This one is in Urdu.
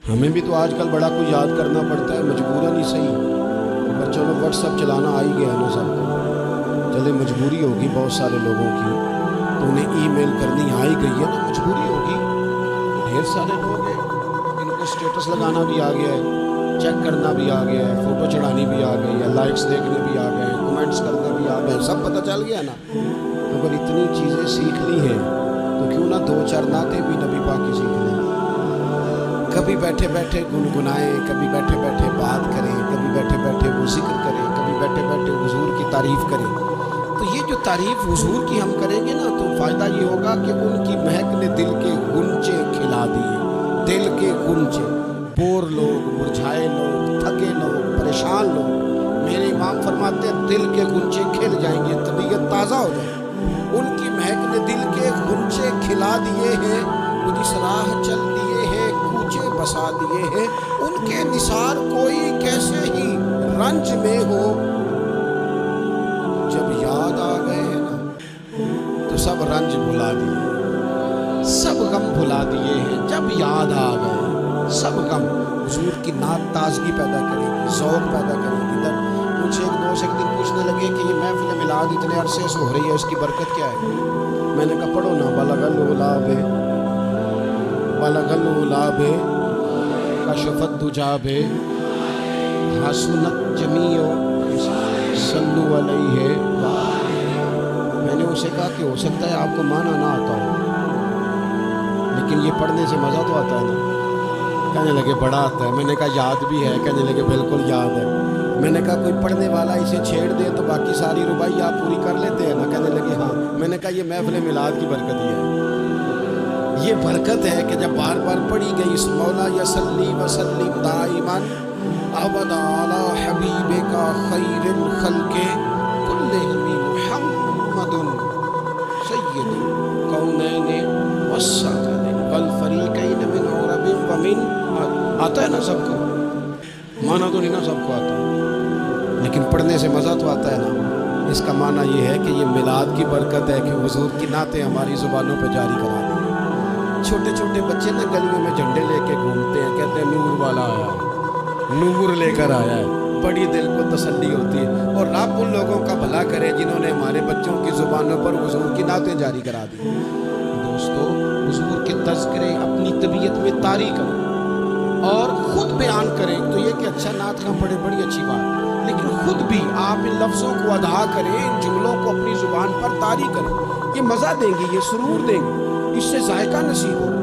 ہمیں بھی تو آج کل بڑا کچھ یاد کرنا پڑتا ہے، مجبوراً ہی صحیح، پر چلو واٹس ایپ چلانا آ ہی گیا ہے نا سب کو، چلے مجبوری ہوگی بہت سارے لوگوں کی تو انہیں ای میل کرنی آ ہی گئی ہے نا، مجبوری ہوگی۔ ڈھیر سارے لوگ ہیں ان کو اسٹیٹس لگانا بھی آ گیا ہے، چیک کرنا بھی آ گیا ہے، فوٹو چڑھانی بھی آ گئی ہے، لائکس دیکھنے بھی آ گئے ہیں، کمنٹس کرنے بھی آ گئے ہیں، سب پتہ چل گیا نا۔ تو اگر اتنی چیزیں سیکھ لی ہیں تو کیوں نہ دو چار نعتیں بھی نبی پاک کی سیکھ لیں، کبھی بیٹھے بیٹھے گنگنائیں، کبھی بیٹھے بیٹھے بات کریں، کبھی بیٹھے بیٹھے وہ ذکر کریں، کبھی بیٹھے بیٹھے حضور کی تعریف کریں۔ تو یہ جو تعریف حضور کی ہم کریں گے نا تو فائدہ یہ ہوگا کہ ان کی مہک نے دل کے غنچے کھلا دیے، دل کے غنچے، بور لوگ، مرجھائے لوگ، تھکے لوگ، پریشان لوگ، میرے امام فرماتے ہیں دل کے غنچے کھل جائیں گے، طبیعت تازہ ہو جائے۔ ان کی مہک نے دل کے غنچے کھلا دیے ہیں، وہ جس راہ چل دیے ہیں کوچے بسا دیے ہیں، ان کے نثار کوئی کیسے ہی رنج میں ہو، جب یاد آ گئے ہیں نا تو سب رنج بھلا دیے، سب غم بھلا دیے ہیں، جب یاد آ گئے سب غم۔ حضور کی نعت تازگی پیدا کرے گی، ذوق پیدا کرے گی۔ مجھ سے ایک دوست ایک دن پوچھنے لگے کہ یہ محفل میلاد اتنے عرصے سے ہو رہی ہے، اس کی برکت کیا ہے؟ میں نے کہا پڑھو نا، بلغ العلا بے بلغ العلا بے کشف الدجا بے حسنت جمیع صلو علیہ۔ میں نے اسے کہا کہ ہو سکتا ہے آپ کو معنی نہ آتا ہو، لیکن یہ پڑھنے سے مزہ تو آتا ہے نا۔ کہنے لگے بڑا آتا ہے۔ میں نے کہا یاد بھی ہے؟ کہنے لگے بالکل یاد ہے۔ میں نے کہا کوئی پڑھنے والا اسے چھیڑ دے تو باقی ساری ربائی آپ پوری کر لیتے ہیں نا؟ کہنے لگے ہاں۔ میں نے کہا یہ محفل میلاد کی برکت ہی ہے، یہ برکت ہے کہ جب بار بار پڑھی گئی اس مولا یصلی وسلم دائما ابدا علی حبیبک خیر الخلق کلہم محمد سید الکونین والثقلین والفریقین من عرب ومن، آتا ہے نا سب کو، معنی تو نہیں نا سب کو آتا، لیکن پڑھنے سے مزہ تو آتا ہے نا۔ اس کا معنی یہ ہے کہ یہ میلاد کی برکت ہے کہ حضور کی نعتیں ہماری زبانوں پہ جاری کرا دیں۔ چھوٹے چھوٹے بچے نا گلیوں میں جھنڈے لے کے گھومتے ہیں، کہتے ہیں نور والا آیا ہے، نور لے کر آیا ہے، بڑی دل کو تسلی ہوتی ہے۔ اور رب ان لوگوں کا بھلا کرے جنہوں نے ہمارے بچوں کی زبانوں پر حضور کی نعتیں جاری کرا دی۔ دوستو، حضور کے تذکرے اپنی طبیعت میں طاری کریں اور خود بیان کریں تو یہ کہ اچھا نعت خواں پڑھے، بڑی اچھی بات، لیکن خود بھی آپ ان لفظوں کو ادا کریں، ان جملوں کو اپنی زبان پر طاری کریں، یہ مزہ دیں گی، یہ سرور دیں گی، اس سے ذائقہ نصیب ہو۔